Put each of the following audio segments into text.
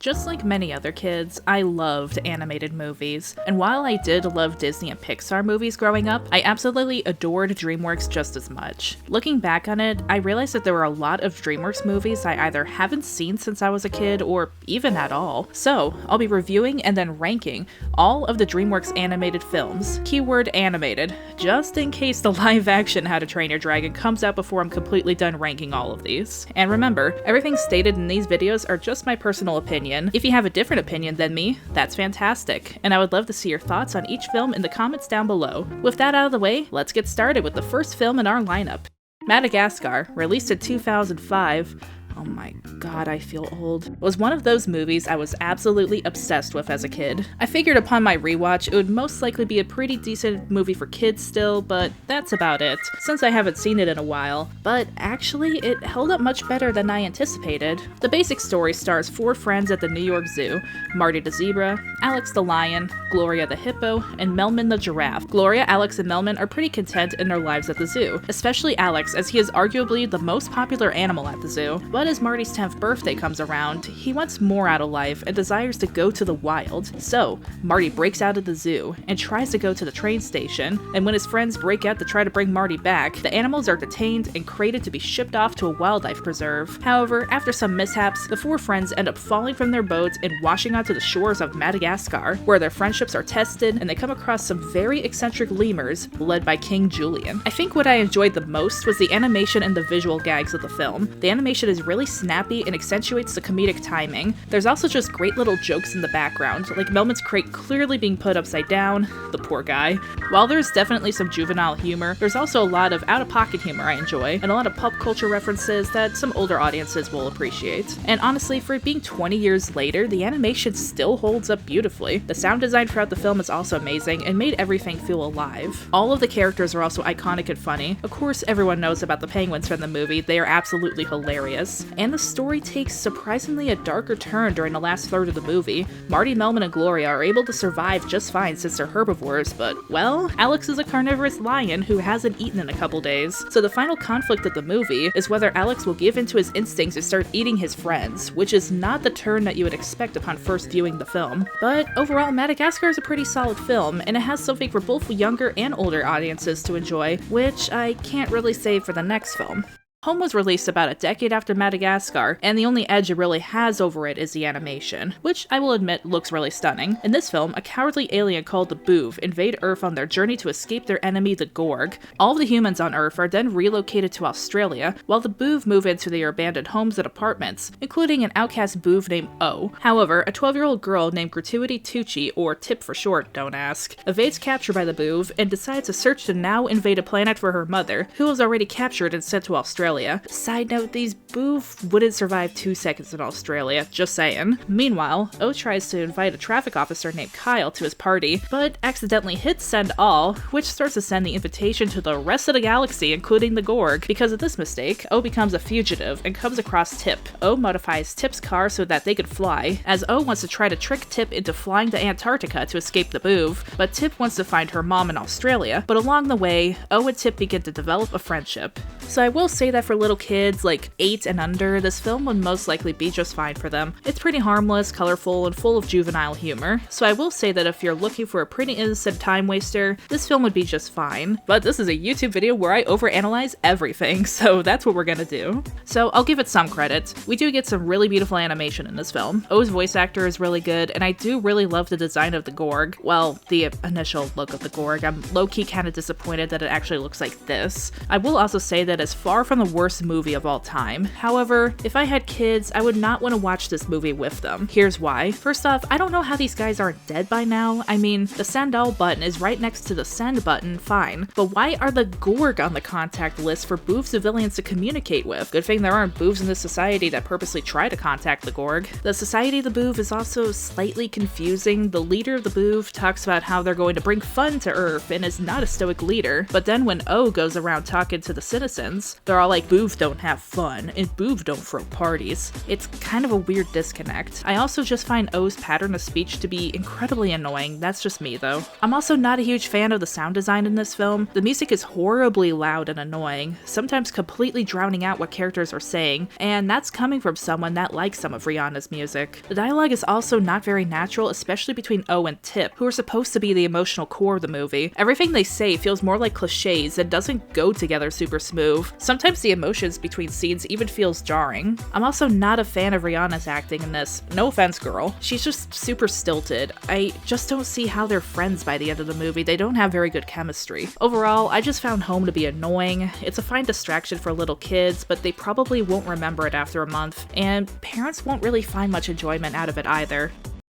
Just like many other kids, I loved animated movies, and while I did love Disney and Pixar movies growing up, I absolutely adored DreamWorks just as much. Looking back on it, I realized that there were a lot of DreamWorks movies I either haven't seen since I was a kid or even at all. So, I'll be reviewing and then ranking all of the DreamWorks animated films, keyword animated, just in case the live-action How to Train Your Dragon comes out before I'm completely done ranking all of these. And remember, everything stated in these videos are just my personal opinion. If you have a different opinion than me, that's fantastic, and I would love to see your thoughts on each film in the comments down below. With that out of the way, let's get started with the first film in our lineup. Madagascar, released in 2005, oh my god, I feel old, was one of those movies I was absolutely obsessed with as a kid. I figured upon my rewatch it would most likely be a pretty decent movie for kids still, but that's about it, since I haven't seen it in a while. But actually, it held up much better than I anticipated. The basic story stars 4 friends at the New York Zoo: Marty the zebra, Alex the lion, Gloria the hippo, and Melman the giraffe. Gloria, Alex, and Melman are pretty content in their lives at the zoo, especially Alex, as he is arguably the most popular animal at the zoo. But as Marty's 10th birthday comes around, he wants more out of life and desires to go to the wild. So, Marty breaks out of the zoo and tries to go to the train station, and when his friends break out to try to bring Marty back, the animals are detained and crated to be shipped off to a wildlife preserve. However, after some mishaps, the 4 friends end up falling from their boats and washing onto the shores of Madagascar, where their friendships are tested and they come across some very eccentric lemurs led by King Julian. I think what I enjoyed the most was the animation and the visual gags of the film. The animation is really snappy and accentuates the comedic timing. There's also just great little jokes in the background, like Melman's crate clearly being put upside down, the poor guy. While there's definitely some juvenile humor, there's also a lot of out-of-pocket humor I enjoy, and a lot of pop culture references that some older audiences will appreciate. And honestly, for it being 20 years later, the animation still holds up beautifully. The sound design throughout the film is also amazing and made everything feel alive. All of the characters are also iconic and funny. Of course, everyone knows about the penguins from the movie, they are absolutely hilarious. And the story takes surprisingly a darker turn during the last third of the movie. Marty, Melman, and Gloria are able to survive just fine since they're herbivores, but, well, Alex is a carnivorous lion who hasn't eaten in a couple days. So the final conflict of the movie is whether Alex will give in to his instincts and start eating his friends, which is not the turn that you would expect upon first viewing the film. But overall, Madagascar is a pretty solid film, and it has something for both younger and older audiences to enjoy, which I can't really say for the next film. Home was released about a decade after Madagascar, and the only edge it really has over it is the animation, which I will admit looks really stunning. In this film, a cowardly alien called the Boov invade Earth on their journey to escape their enemy, the Gorg. All of the humans on Earth are then relocated to Australia, while the Boov move into their abandoned homes and apartments, including an outcast Boov named O. However, a 12-year-old girl named Gratuity Tucci, or Tip for short, don't ask, evades capture by the Boov and decides to search the now invaded planet for her mother, who was already captured and sent to Australia. Side note, these Boov wouldn't survive 2 seconds in Australia, just saying. Meanwhile, O tries to invite a traffic officer named Kyle to his party, but accidentally hits send all, which starts to send the invitation to the rest of the galaxy, including the Gorg. Because of this mistake, O becomes a fugitive and comes across Tip. O modifies Tip's car so that they could fly, as O wants to try to trick Tip into flying to Antarctica to escape the Boov, but Tip wants to find her mom in Australia. But along the way, O and Tip begin to develop a friendship. So I will say that for little kids like 8 and under, this film would most likely be just fine for them. It's pretty harmless, colorful, and full of juvenile humor, so I will say that if you're looking for a pretty innocent time waster, this film would be just fine. But this is a YouTube video where I overanalyze everything, so that's what we're gonna do. So I'll give it some credit. We do get some really beautiful animation in this film. O's voice actor is really good, and I do really love the design of the Gorg. Well, the initial look of the Gorg. I'm low-key kind of disappointed that it actually looks like this. I will also say that it's far from the worst movie of all time. However, if I had kids, I would not want to watch this movie with them. Here's why. First off, I don't know how these guys aren't dead by now. I mean, the send all button is right next to the send button, fine. But why are the Gorg on the contact list for Boov civilians to communicate with? Good thing there aren't Boovs in this society that purposely try to contact the Gorg. The Society of the Boov is also slightly confusing. The leader of the Boov talks about how they're going to bring fun to Earth and is not a stoic leader. But then when O goes around talking to the citizens, they're all like, like Boov don't have fun, and Boov don't throw parties. It's kind of a weird disconnect. I also just find O's pattern of speech to be incredibly annoying. That's just me though. I'm also not a huge fan of the sound design in this film. The music is horribly loud and annoying, sometimes completely drowning out what characters are saying, and that's coming from someone that likes some of Rihanna's music. The dialogue is also not very natural, especially between O and Tip, who are supposed to be the emotional core of the movie. Everything they say feels more like cliches and doesn't go together super smooth. Sometimes the emotions between scenes even feels jarring. I'm also not a fan of Rihanna's acting in this. No offense, girl. She's just super stilted. I just don't see how they're friends by the end of the movie. They don't have very good chemistry. Overall, I just found Home to be annoying. It's a fine distraction for little kids, but they probably won't remember it after a month, and parents won't really find much enjoyment out of it either.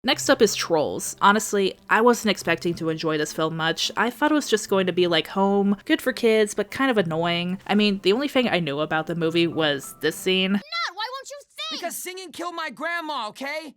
Next up is Trolls. Honestly, I wasn't expecting to enjoy this film much. I thought it was just going to be like Home, good for kids, but kind of annoying. I mean, the only thing I knew about the movie was this scene. Not, why won't you sing? Because singing killed my grandma, okay?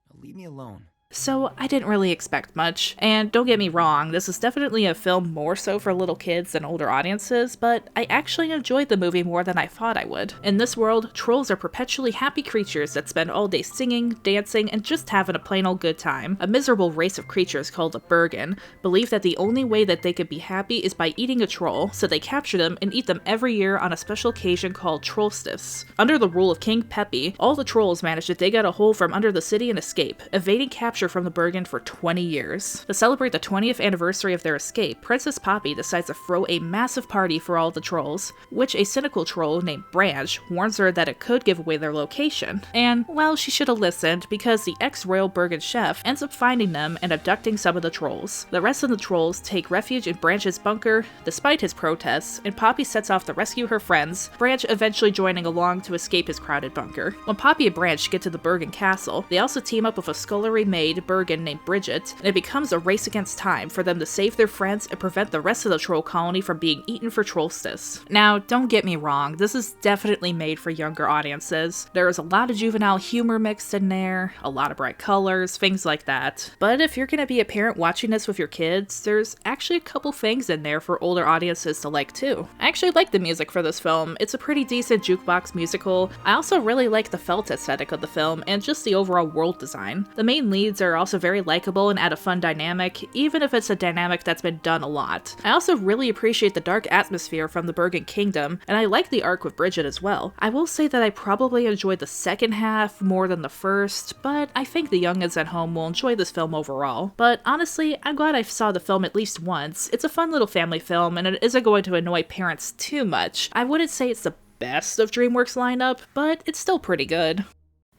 Now leave me alone. So I didn't really expect much, and don't get me wrong, this is definitely a film more so for little kids than older audiences, but I actually enjoyed the movie more than I thought I would. In this world, trolls are perpetually happy creatures that spend all day singing, dancing, and just having a plain old good time. A miserable race of creatures called the Bergen believe that the only way that they could be happy is by eating a troll, so they capture them and eat them every year on a special occasion called Trollstiffs. Under the rule of King Peppy, all the trolls manage to dig out a hole from under the city and escape, evading capture from the Bergen for 20 years. To celebrate the 20th anniversary of their escape, Princess Poppy decides to throw a massive party for all the trolls, which a cynical troll named Branch warns her that it could give away their location. And, well, she should have listened, because the ex-royal Bergen chef ends up finding them and abducting some of the trolls. The rest of the trolls take refuge in Branch's bunker, despite his protests, and Poppy sets off to rescue her friends, Branch eventually joining along to escape his crowded bunker. When Poppy and Branch get to the Bergen castle, they also team up with a scullery maid, Bergen, named Bridget, and it becomes a race against time for them to save their friends and prevent the rest of the troll colony from being eaten for Trollstiffs. Now, don't get me wrong, this is definitely made for younger audiences. There is a lot of juvenile humor mixed in there, a lot of bright colors, things like that. But if you're gonna be a parent watching this with your kids, there's actually a couple things in there for older audiences to like too. I actually like the music for this film. It's a pretty decent jukebox musical. I also really like the felt aesthetic of the film and just the overall world design. The main leads are also very likable and add a fun dynamic, even if it's a dynamic that's been done a lot. I also really appreciate the dark atmosphere from the Bergen Kingdom, and I like the arc with Bridget as well. I will say that I probably enjoyed the second half more than the first, but I think the youngins at home will enjoy this film overall. But honestly, I'm glad I saw the film at least once. It's a fun little family film, and it isn't going to annoy parents too much. I wouldn't say it's the best of DreamWorks lineup, but it's still pretty good.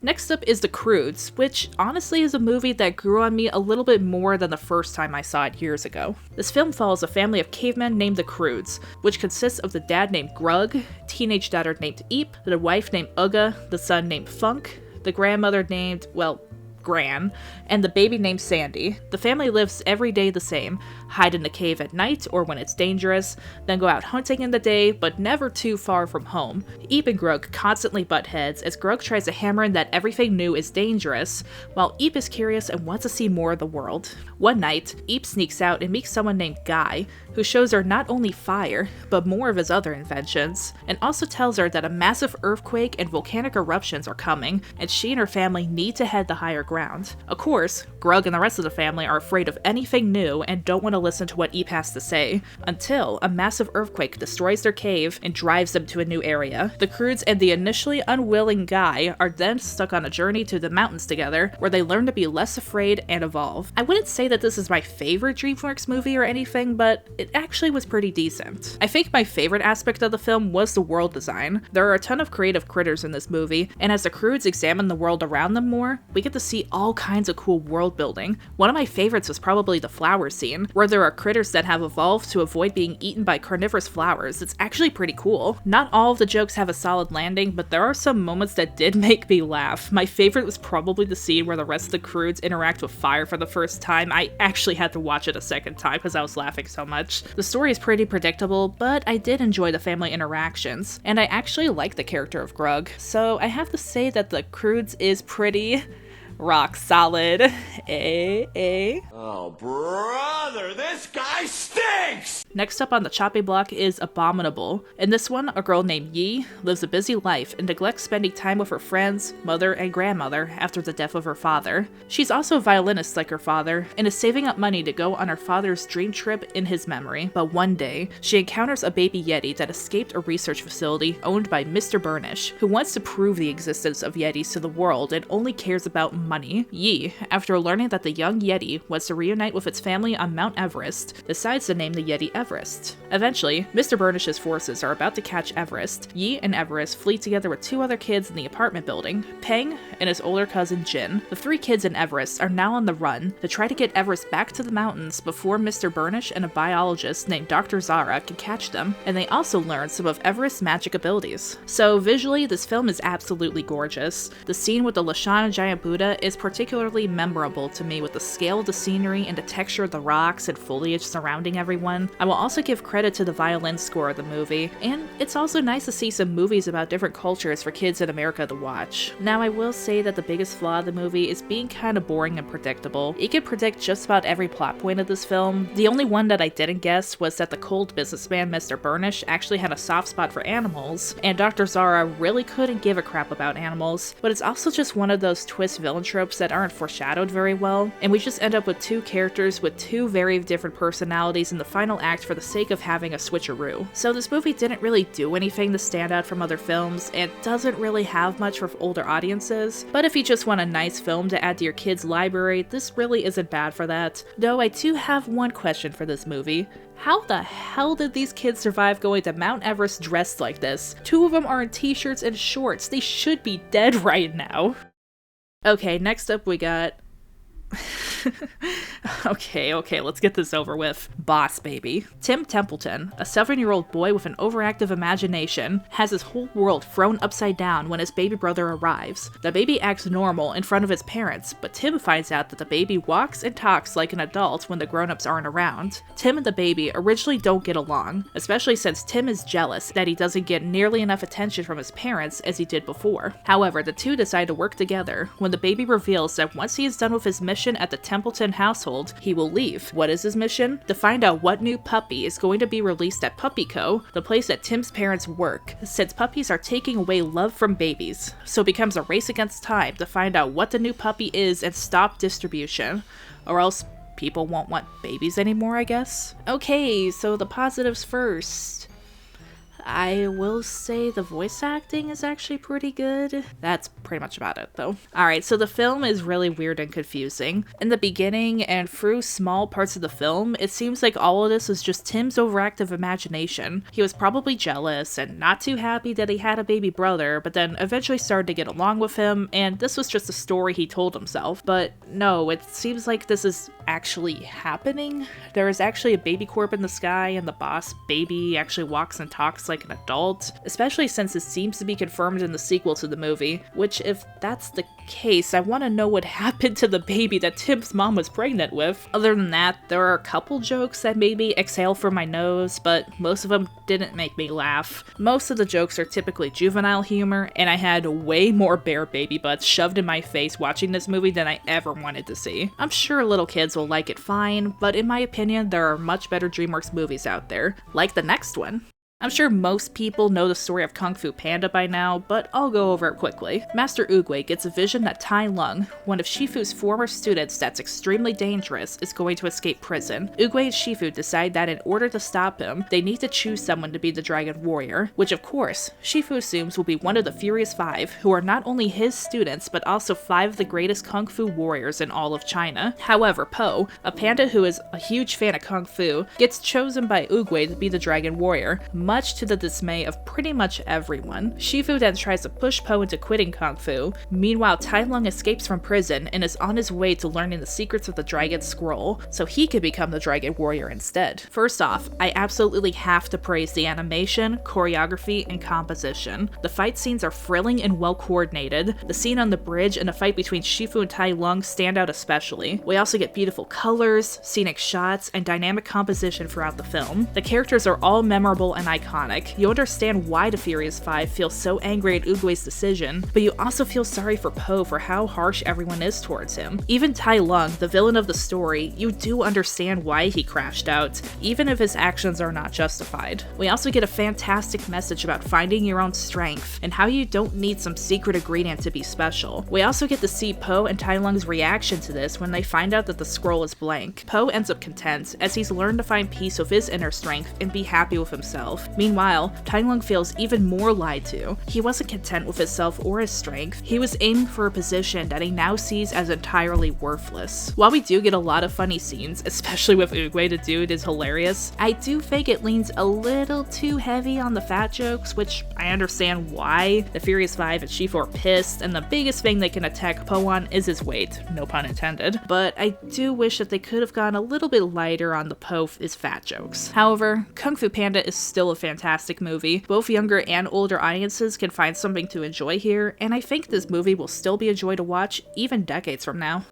Next up is The Cruds, which honestly is a movie that grew on me a little bit more than the first time I saw it years ago. This film follows a family of cavemen named the Cruds, which consists of the dad named Grug, teenage daughter named Eep, the wife named Uga, the son named Funk, the grandmother named, well, Gran, and the baby named Sandy. The family lives every day the same, hide in the cave at night or when it's dangerous, then go out hunting in the day, but never too far from home. Eep and Grug constantly butt heads as Grug tries to hammer in that everything new is dangerous, while Eep is curious and wants to see more of the world. One night, Eep sneaks out and meets someone named Guy, who shows her not only fire, but more of his other inventions, and also tells her that a massive earthquake and volcanic eruptions are coming, and she and her family need to head to higher ground. Of course, Grug and the rest of the family are afraid of anything new and don't want to listen to what Eep has to say, until a massive earthquake destroys their cave and drives them to a new area. The Cruds and the initially unwilling Guy are then stuck on a journey to the mountains together, where they learn to be less afraid and evolve. I wouldn't say that this is my favorite DreamWorks movie or anything, but it actually was pretty decent. I think my favorite aspect of the film was the world design. There are a ton of creative critters in this movie, and as the Cruds examine the world around them more, we get to see all kinds of cool world building. One of my favorites was probably the flower scene, where there are critters that have evolved to avoid being eaten by carnivorous flowers. It's actually pretty cool. Not all of the jokes have a solid landing, but there are some moments that did make me laugh. My favorite was probably the scene where the rest of the Cruds interact with fire for the first time. I actually had to watch it a second time because I was laughing so much. The story is pretty predictable, but I did enjoy the family interactions, and I actually like the character of Grug, so I have to say that the Cruds is pretty Rock solid. Oh, brother, this guy stinks! Next up on the chopping block is Abominable. In this one, a girl named Yi lives a busy life and neglects spending time with her friends, mother, and grandmother after the death of her father. She's also a violinist like her father, and is saving up money to go on her father's dream trip in his memory. But one day, she encounters a baby Yeti that escaped a research facility owned by Mr. Burnish, who wants to prove the existence of Yetis to the world and only cares about money. Yi, after learning that the young Yeti wants to reunite with its family on Mount Everest, decides to name the Yeti Everest. Eventually, Mr. Burnish's forces are about to catch Everest. Yi and Everest flee together with two other kids in the apartment building, Peng and his older cousin Jin. The three kids in Everest are now on the run to try to get Everest back to the mountains before Mr. Burnish and a biologist named Dr. Zara can catch them, and they also learn some of Everest's magic abilities. So visually, this film is absolutely gorgeous. The scene with the Lashana giant Buddha is particularly memorable to me with the scale of the scenery and the texture of the rocks and foliage surrounding everyone. I will also give credit to the violin score of the movie, and it's also nice to see some movies about different cultures for kids in America to watch. Now, I will say that the biggest flaw of the movie is being kind of boring and predictable. You can predict just about every plot point of this film. The only one that I didn't guess was that the cold businessman Mr. Burnish actually had a soft spot for animals, and Dr. Zara really couldn't give a crap about animals, but it's also just one of those twist villain tropes that aren't foreshadowed very well, and we just end up with two characters with two very different personalities in the final act for the sake of having a switcheroo. So this movie didn't really do anything to stand out from other films, and doesn't really have much for older audiences, but if you just want a nice film to add to your kids' library, this really isn't bad for that. Though I do have one question for this movie. How the hell did these kids survive going to Mount Everest dressed like this? Two of them are in t-shirts and shorts. They should be dead right now. Okay, next up we got... Okay, let's get this over with. Boss Baby. Tim Templeton, a 7-year-old boy with an overactive imagination, has his whole world thrown upside down when his baby brother arrives. The baby acts normal in front of his parents, but Tim finds out that the baby walks and talks like an adult when the grown-ups aren't around. Tim and the baby originally don't get along, especially since Tim is jealous that he doesn't get nearly enough attention from his parents as he did before. However, the two decide to work together when the baby reveals that once he is done with his mission at the Templeton household, he will leave. What is his mission? To find out what new puppy is going to be released at Puppy Co., the place that Tim's parents work, since puppies are taking away love from babies. So it becomes a race against time to find out what the new puppy is and stop distribution. Or else people won't want babies anymore, I guess? Okay, so the positives first. I will say the voice acting is actually pretty good. That's pretty much about it, though. Alright, so the film is really weird and confusing. In the beginning, and through small parts of the film, it seems like all of this was just Tim's overactive imagination. He was probably jealous and not too happy that he had a baby brother, but then eventually started to get along with him, and this was just a story he told himself. But no, it seems like this is actually happening. There is actually a baby corp in the sky, and the boss baby actually walks and talks like an adult, especially since it seems to be confirmed in the sequel to the movie, which if that's the case, I want to know what happened to the baby that Tim's mom was pregnant with. Other than that, there are a couple jokes that made me exhale from my nose, but most of them didn't make me laugh. Most of the jokes are typically juvenile humor, and I had way more bare baby butts shoved in my face watching this movie than I ever wanted to see. I'm sure little kids will like it fine, but in my opinion, there are much better DreamWorks movies out there, like the next one. I'm sure most people know the story of Kung Fu Panda by now, but I'll go over it quickly. Master Oogway gets a vision that Tai Lung, one of Shifu's former students that's extremely dangerous, is going to escape prison. Oogway and Shifu decide that in order to stop him, they need to choose someone to be the Dragon Warrior, which of course, Shifu assumes will be one of the Furious Five, who are not only his students, but also 5 of the greatest Kung Fu warriors in all of China. However, Po, a panda who is a huge fan of Kung Fu, gets chosen by Oogway to be the Dragon Warrior, much to the dismay of pretty much everyone. Shifu then tries to push Po into quitting Kung Fu. Meanwhile, Tai Lung escapes from prison and is on his way to learning the secrets of the Dragon Scroll, so he could become the Dragon Warrior instead. First off, I absolutely have to praise the animation, choreography, and composition. The fight scenes are thrilling and well coordinated. The scene on the bridge and the fight between Shifu and Tai Lung stand out especially. We also get beautiful colors, scenic shots, and dynamic composition throughout the film. The characters are all memorable and iconic. You understand why the Furious Five feel so angry at Oogway's decision, but you also feel sorry for Po for how harsh everyone is towards him. Even Tai Lung, the villain of the story, you do understand why he crashed out, even if his actions are not justified. We also get a fantastic message about finding your own strength, and how you don't need some secret ingredient to be special. We also get to see Po and Tai Lung's reaction to this when they find out that the scroll is blank. Po ends up content, as he's learned to find peace with his inner strength and be happy with himself. Meanwhile, Tai Lung feels even more lied to. He wasn't content with himself or his strength. He was aiming for a position that he now sees as entirely worthless. While we do get a lot of funny scenes, especially with Oogway, the dude is hilarious, I do think it leans a little too heavy on the fat jokes, which I understand why. The Furious Five and Shifu are pissed, and the biggest thing they can attack Po on is his weight, no pun intended. But I do wish that they could have gone a little bit lighter on the Po is fat jokes. However, Kung Fu Panda is still a fantastic movie. Both younger and older audiences can find something to enjoy here, and I think this movie will still be a joy to watch even decades from now.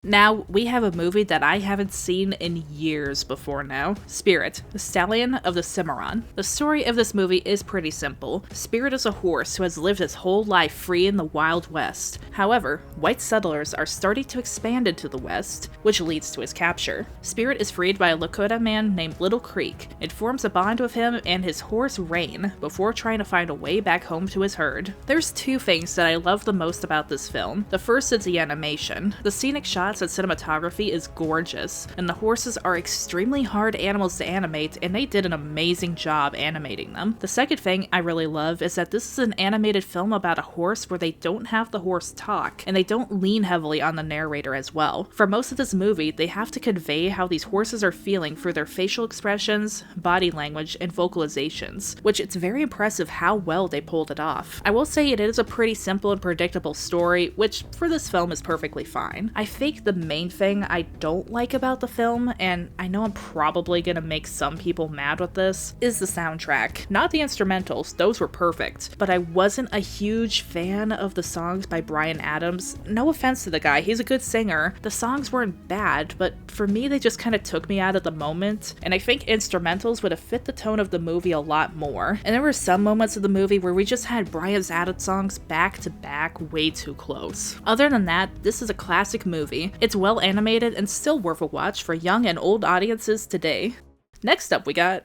Now, we have a movie that I haven't seen in years before now. Spirit, the Stallion of the Cimarron. The story of this movie is pretty simple. Spirit is a horse who has lived his whole life free in the Wild West. However, white settlers are starting to expand into the West, which leads to his capture. Spirit is freed by a Lakota man named Little Creek and forms a bond with him and his horse Rain before trying to find a way back home to his herd. There's two things that I love the most about this film. The first is the animation. The scenic shots and cinematography is gorgeous, and the horses are extremely hard animals to animate, and they did an amazing job animating them. The second thing I really love is that this is an animated film about a horse where they don't have the horse talk, and they don't lean heavily on the narrator as well. For most of this movie, they have to convey how these horses are feeling through their facial expressions, body language, and vocalizations, which it's very impressive how well they pulled it off. I will say it is a pretty simple and predictable story, which for this film is perfectly fine. I think the main thing I don't like about the film, and I know I'm probably gonna make some people mad with this, is the soundtrack. Not the instrumentals, those were perfect, but I wasn't a huge fan of the songs by Bryan Adams. No offense to the guy, he's a good singer. The songs weren't bad, but for me they just kind of took me out of the moment, and I think instrumentals would have fit the tone of the movie a lot more. And there were some moments of the movie where we just had Bryan's added songs back to back way too close. Other than that, this is a classic movie. It's well animated and still worth a watch for young and old audiences today. Next up we got...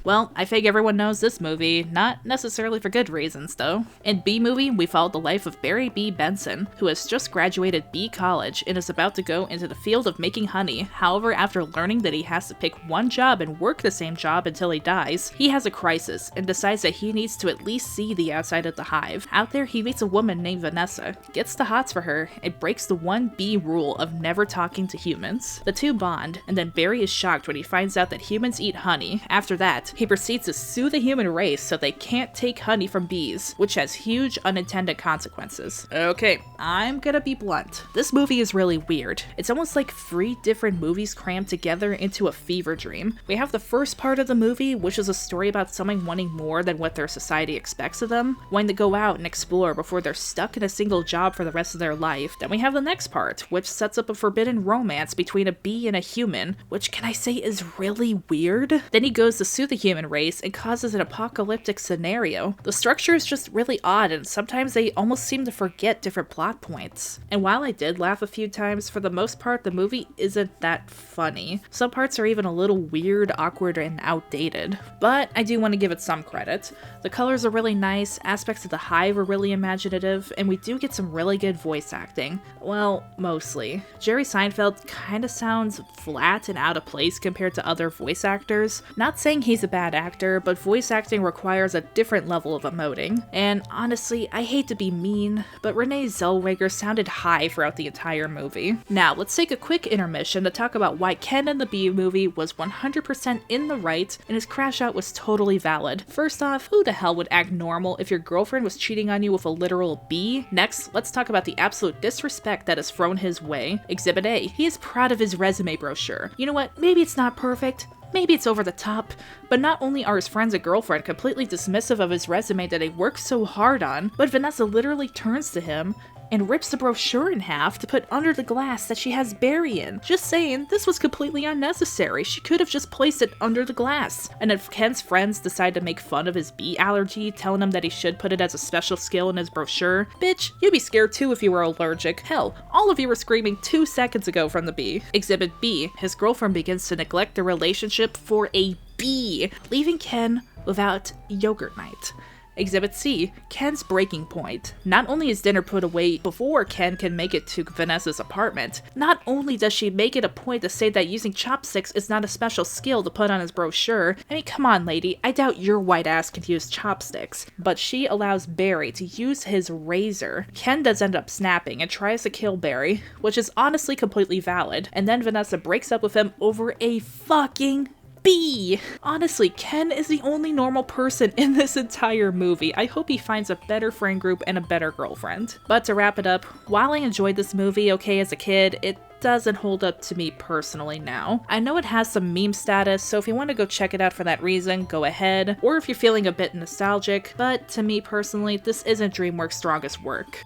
Well, I think everyone knows this movie, not necessarily for good reasons though. In B Movie, we followed the life of Barry B. Benson, who has just graduated B College and is about to go into the field of making honey. However, after learning that he has to pick one job and work the same job until he dies, he has a crisis and decides that he needs to at least see the outside of the hive. Out there, he meets a woman named Vanessa, gets the hots for her, and breaks the 1B rule of never talking to humans. The two bond, and then Barry is shocked when he finds out that humans eat honey. After that, he proceeds to sue the human race so they can't take honey from bees, which has huge unintended consequences. Okay, I'm gonna be blunt. This movie is really weird. It's almost like 3 different movies crammed together into a fever dream. We have the first part of the movie, which is a story about someone wanting more than what their society expects of them, wanting to go out and explore before they're stuck in a single job for the rest of their life. Then we have the next part, which sets up a forbidden romance between a bee and a human, which can I say is really weird? Then he goes to sue the human race and causes an apocalyptic scenario. The structure is just really odd, and sometimes they almost seem to forget different plot points. And while I did laugh a few times, for the most part the movie isn't that funny. Some parts are even a little weird, awkward, and outdated. But I do want to give it some credit. The colors are really nice, aspects of the hive are really imaginative, and we do get some really good voice acting. Well, mostly. Jerry Seinfeld kinda sounds flat and out of place compared to other voice actors. Not saying he's a bad actor, but voice acting requires a different level of emoting. And honestly, I hate to be mean, but Renee Zellweger sounded high throughout the entire movie. Now, let's take a quick intermission to talk about why Ken in the Bee Movie was 100% in the right and his crash out was totally valid. First off, who the hell would act normal if your girlfriend was cheating on you with a literal bee? Next, let's talk about the absolute disrespect that is thrown his way. Exhibit A. He is proud of his resume brochure. You know what? Maybe it's not perfect. Maybe it's over the top, but not only are his friends and girlfriend completely dismissive of his resume that he worked so hard on, but Vanessa literally turns to him and rips the brochure in half to put under the glass that she has Barry in. Just saying, this was completely unnecessary. She could have just placed it under the glass. And if Ken's friends decide to make fun of his bee allergy, telling him that he should put it as a special skill in his brochure, bitch, you'd be scared too if you were allergic. Hell, all of you were screaming 2 seconds ago from the bee. Exhibit B, his girlfriend begins to neglect the relationship for a bee, leaving Ken without yogurt night. Exhibit C, Ken's breaking point. Not only is dinner put away before Ken can make it to Vanessa's apartment, not only does she make it a point to say that using chopsticks is not a special skill to put on his brochure. I mean, come on, lady, I doubt your white ass can use chopsticks. But she allows Barry to use his razor. Ken does end up snapping and tries to kill Barry, which is honestly completely valid, and then Vanessa breaks up with him over a fucking bee! Honestly, Ken is the only normal person in this entire movie. I hope he finds a better friend group and a better girlfriend. But to wrap it up, while I enjoyed this movie okay as a kid, it doesn't hold up to me personally now. I know it has some meme status, so if you want to go check it out for that reason, go ahead. Or if you're feeling a bit nostalgic, but to me personally, this isn't DreamWorks' strongest work.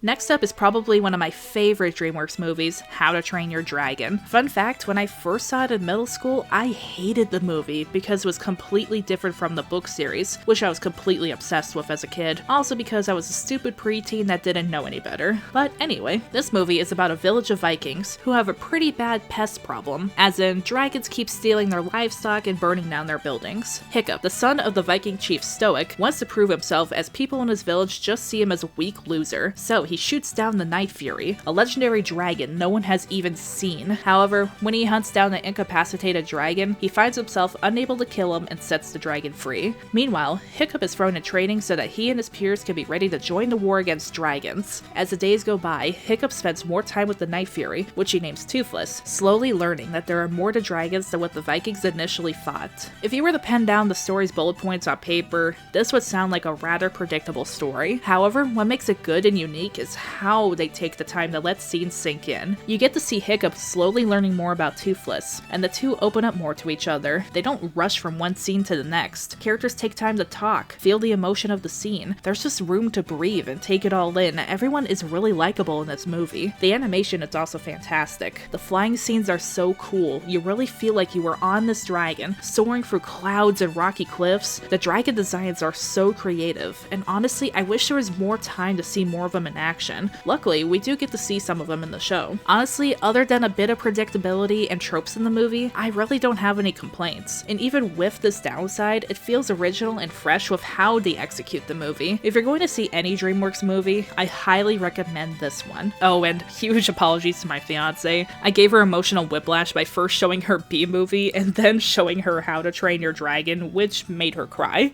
Next up is probably one of my favorite DreamWorks movies, How to Train Your Dragon. Fun fact, when I first saw it in middle school, I hated the movie because it was completely different from the book series, which I was completely obsessed with as a kid, also because I was a stupid preteen that didn't know any better. But anyway, this movie is about a village of Vikings who have a pretty bad pest problem, as in dragons keep stealing their livestock and burning down their buildings. Hiccup, the son of the Viking chief Stoic, wants to prove himself as people in his village just see him as a weak loser, so he shoots down the Night Fury, a legendary dragon no one has even seen. However, when he hunts down the incapacitated dragon, he finds himself unable to kill him and sets the dragon free. Meanwhile, Hiccup is thrown in training so that he and his peers can be ready to join the war against dragons. As the days go by, Hiccup spends more time with the Night Fury, which he names Toothless, slowly learning that there are more to dragons than what the Vikings initially thought. If you were to pen down the story's bullet points on paper, this would sound like a rather predictable story. However, what makes it good and unique is how they take the time to let scenes sink in. You get to see Hiccup slowly learning more about Toothless, and the two open up more to each other. They don't rush from one scene to the next. Characters take time to talk, feel the emotion of the scene. There's just room to breathe and take it all in. Everyone is really likable in this movie. The animation is also fantastic. The flying scenes are so cool. You really feel like you were on this dragon, soaring through clouds and rocky cliffs. The dragon designs are so creative, and honestly, I wish there was more time to see more of them in action. Luckily, we do get to see some of them in the show. Honestly, other than a bit of predictability and tropes in the movie, I really don't have any complaints. And even with this downside, it feels original and fresh with how they execute the movie. If you're going to see any DreamWorks movie, I highly recommend this one. Oh, and huge apologies to my fiance. I gave her emotional whiplash by first showing her Bee Movie and then showing her How to Train Your Dragon, which made her cry.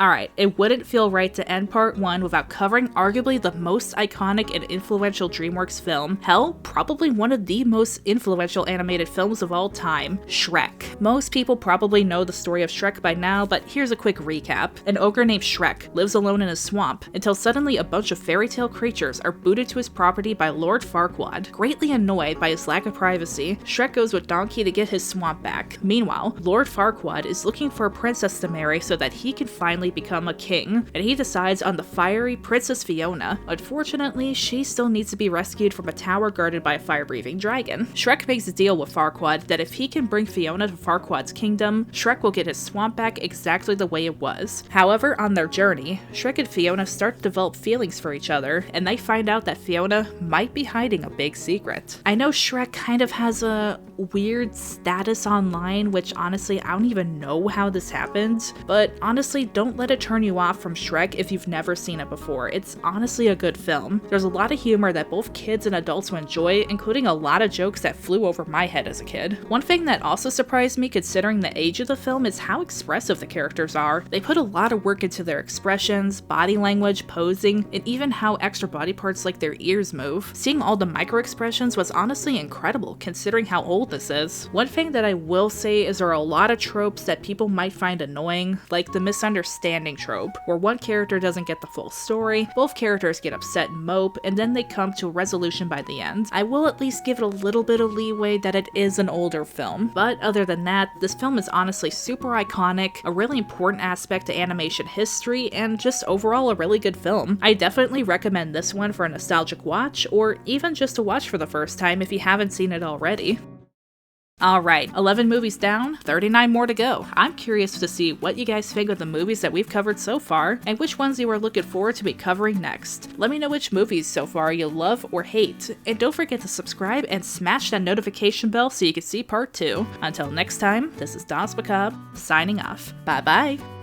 Alright, it wouldn't feel right to end part 1 without covering arguably the most iconic and influential DreamWorks film, hell, probably one of the most influential animated films of all time, Shrek. Most people probably know the story of Shrek by now, but here's a quick recap. An ogre named Shrek lives alone in a swamp until suddenly a bunch of fairy tale creatures are booted to his property by Lord Farquaad. Greatly annoyed by his lack of privacy, Shrek goes with Donkey to get his swamp back. Meanwhile, Lord Farquaad is looking for a princess to marry so that he can finally become a king, and he decides on the fiery Princess Fiona. Unfortunately, she still needs to be rescued from a tower guarded by a fire-breathing dragon. Shrek makes a deal with Farquaad that if he can bring Fiona to Farquaad's kingdom, Shrek will get his swamp back exactly the way it was. However, on their journey, Shrek and Fiona start to develop feelings for each other, and they find out that Fiona might be hiding a big secret. I know Shrek kind of has a weird status online, which honestly, I don't even know how this happened, but honestly, don't let it turn you off from Shrek if you've never seen it before. It's honestly a good film. There's a lot of humor that both kids and adults will enjoy, including a lot of jokes that flew over my head as a kid. One thing that also surprised me considering the age of the film is how expressive the characters are. They put a lot of work into their expressions, body language, posing, and even how extra body parts like their ears move. Seeing all the micro expressions was honestly incredible considering how old this is. One thing that I will say is there are a lot of tropes that people might find annoying, like the misunderstanding standing trope, where one character doesn't get the full story, both characters get upset and mope, and then they come to a resolution by the end. I will at least give it a little bit of leeway that it is an older film, but other than that, this film is honestly super iconic, a really important aspect to animation history, and just overall a really good film. I definitely recommend this one for a nostalgic watch, or even just to watch for the first time if you haven't seen it already. Alright, 11 movies down, 39 more to go. I'm curious to see what you guys think of the movies that we've covered so far, and which ones you are looking forward to be covering next. Let me know which movies so far you love or hate, and don't forget to subscribe and smash that notification bell so you can see part 2. Until next time, this is Danse Macabre, signing off. Bye bye!